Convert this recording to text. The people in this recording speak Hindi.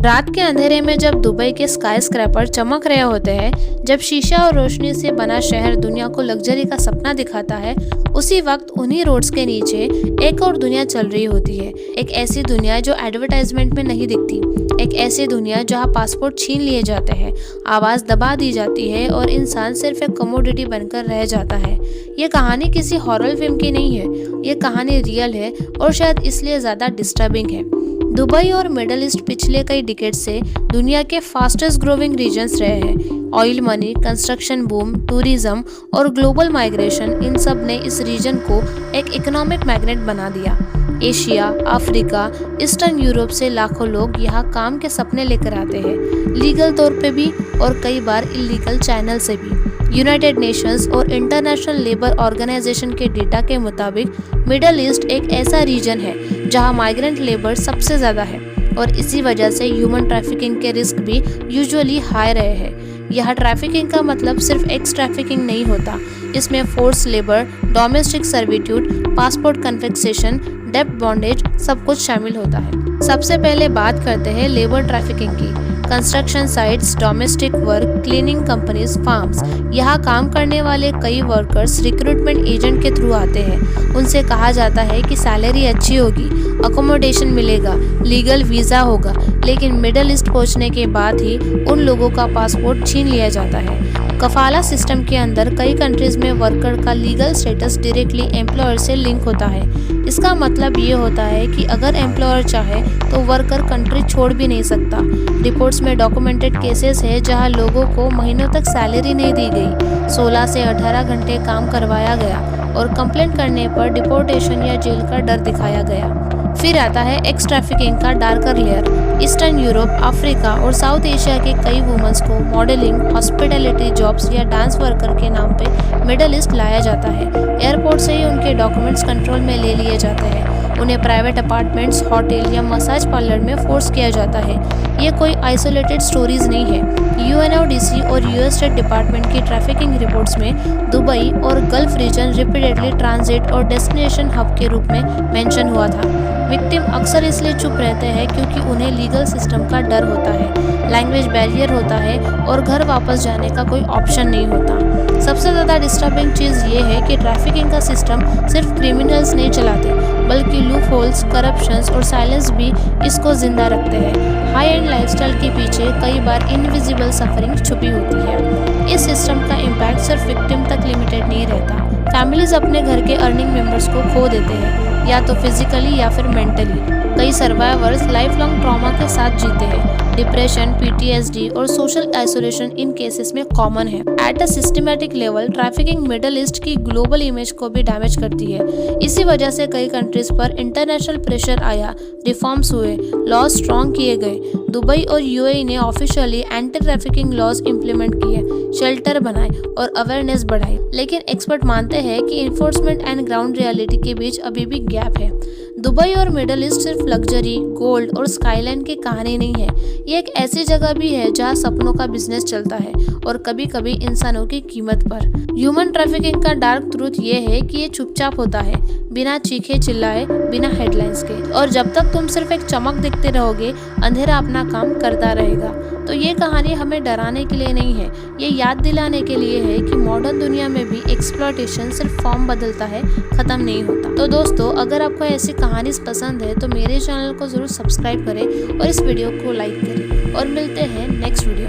रात के अंधेरे में जब दुबई के स्काई स्क्रैपर चमक रहे होते हैं, जब शीशा और रोशनी से बना शहर दुनिया को लग्जरी का सपना दिखाता है, उसी वक्त उन्हीं रोड्स के नीचे एक और दुनिया चल रही होती है। एक ऐसी दुनिया जो एडवर्टाइजमेंट में नहीं दिखती, एक ऐसी दुनिया जहां पासपोर्ट छीन लिए जाते हैं, आवाज दबा दी जाती है और इंसान सिर्फ एक कमोडिटी बनकर रह जाता है। ये कहानी किसी हॉरर फिल्म की नहीं है, ये कहानी रियल है और शायद इसलिए ज्यादा डिस्टर्बिंग है। दुबई और मिडल ईस्ट पिछले कई डिकेड से दुनिया के फास्टेस्ट ग्रोइंग रीजन्स रहे हैं। Oil money, construction boom, tourism और ग्लोबल माइग्रेशन, इन सब ने इस रीजन को एक इकोनॉमिक मैग्नेट बना दिया। एशिया, अफ्रीका, ईस्टर्न यूरोप से लाखों लोग यहाँ काम के सपने लेकर आते हैं, लीगल तौर पे भी और कई बार इलीगल चैनल से भी। यूनाइटेड नेशंस और इंटरनेशनल लेबर ऑर्गेनाइजेशन के डेटा के मुताबिक मिडल ईस्ट एक ऐसा रीजन है जहां माइग्रेंट लेबर सबसे ज़्यादा है और इसी वजह से ह्यूमन ट्रैफिकिंग के रिस्क भी यूजुअली हाई रहे हैं। यह ट्रैफिकिंग का मतलब सिर्फ एक्स ट्रैफिकिंग नहीं होता, इसमें force labour, domestic servitude, passport confiscation, डेब्ट बॉन्डेज सब कुछ शामिल होता है। सबसे पहले बात करते हैं लेबर ट्रैफिकिंग की। Construction sites, domestic work, cleaning companies, farms, यहाँ काम करने वाले कई वर्कर्स रिक्रूटमेंट एजेंट के थ्रू आते हैं। उनसे कहा जाता है कि सैलरी अच्छी होगी, अकोमोडेशन मिलेगा, लीगल वीज़ा होगा, लेकिन मिडल ईस्ट पहुंचने के बाद ही उन लोगों का पासपोर्ट छीन लिया जाता है। कफाला सिस्टम के अंदर कई कंट्रीज में वर्कर का लीगल स्टेटस डायरेक्टली एम्प्लॉयर से लिंक होता है। इसका मतलब ये होता है कि अगर एम्प्लॉयर चाहे तो वर्कर कंट्री छोड़ भी नहीं सकता। रिपोर्ट्स में डॉक्यूमेंटेड केसेस है जहां लोगों को महीनों तक सैलरी नहीं दी गई, 16 से 18 घंटे काम करवाया गया और कंप्लेंट करने पर डिपोर्टेशन या जेल का डर दिखाया गया। फिर आता है एक्स ट्रैफिकिंग का darker layer. Eastern Europe, Africa और साउथ एशिया के कई वुमेन्स को मॉडलिंग, हॉस्पिटैलिटी जॉब्स या डांस वर्कर के नाम पे मिडल ईस्ट लाया जाता है। एयरपोर्ट से ही उनके डॉक्यूमेंट्स कंट्रोल में ले लिए जाते हैं। उन्हें प्राइवेट अपार्टमेंट्स, होटल या मसाज पार्लर में फोर्स किया जाता है। ये कोई आइसोलेटेड स्टोरीज नहीं है। यूएनओडीसी और यूएस स्टेट डिपार्टमेंट की ट्रैफिकिंग रिपोर्ट्स में दुबई और गल्फ रीजन रिपीटेडली ट्रांजिट और डेस्टिनेशन हब के रूप में मेंशन हुआ था। विक्टिम अक्सर इसलिए चुप रहते हैं क्योंकि उन्हें लीगल सिस्टम का डर होता है, लैंग्वेज बैरियर होता है और घर वापस जाने का कोई ऑप्शन नहीं होता। सबसे ज़्यादा डिस्टर्बिंग चीज़ ये है कि ट्रैफिकिंग का सिस्टम सिर्फ क्रिमिनल्स नहीं चलाते, बल्कि लूप होल्स, करप्शंस और साइलेंस भी इसको जिंदा रखते हैं। हाई एंड लाइफस्टाइल के पीछे कई बार इनविजिबल सफरिंग छुपी होती है। इस सिस्टम का इम्पैक्ट सिर्फ विक्टिम तक लिमिटेड नहीं रहता। फैमिलीज अपने घर के अर्निंग मेंबर्स को खो देते हैं, या तो फिजिकली या फिर मेंटली। कई सर्वाइवर्स लाइफ लॉन्ग ट्रॉमा के साथ जीते हैं। डिप्रेशन, पीटीएसडी और सोशल आइसोलेशन इन केसेस में कॉमन है। At a systematic level trafficking middle east की ग्लोबल इमेज को भी डैमेज करती है। इसी वजह से कई कंट्रीज पर इंटरनेशनल प्रेशर आया, रिफॉर्म्स हुए, लॉ स्ट्रॉन्ग किए गए। दुबई और यूएई ने officially anti trafficking laws implement किए, शेल्टर बनाए और अवेयरनेस बढ़ाई। लेकिन एक्सपर्ट मानते हैं कि इन्फोर्समेंट एंड ग्राउंड रियलिटी के बीच अभी भी गैप है। दुबई और मिडल ईस्ट सिर्फ लग्जरी, गोल्ड और स्काईलाइन की कहानी नहीं है, ये एक ऐसी जगह भी है जहां सपनों का बिजनेस चलता है और कभी कभी इंसानों की कीमत पर। ह्यूमन ट्रैफिकिंग का डार्क ट्रूथ ये है कि ये चुपचाप होता है, बिना चीखे चिल्लाए, बिना हेडलाइंस के, और जब तक तुम सिर्फ एक चमक देखते रहोगे, अंधेरा अपना काम करता रहेगा। तो ये कहानी हमें डराने के लिए नहीं है, ये याद दिलाने के लिए है कि मॉडर्न दुनिया में भी एक्सप्लॉयटेशन सिर्फ फॉर्म बदलता है, खत्म नहीं होता। तो दोस्तों, अगर आपको ऐसी कहानी पसंद है तो मेरे चैनल को जरूर सब्सक्राइब करें और इस वीडियो को लाइक करें, और मिलते हैं नेक्स्ट वीडियो।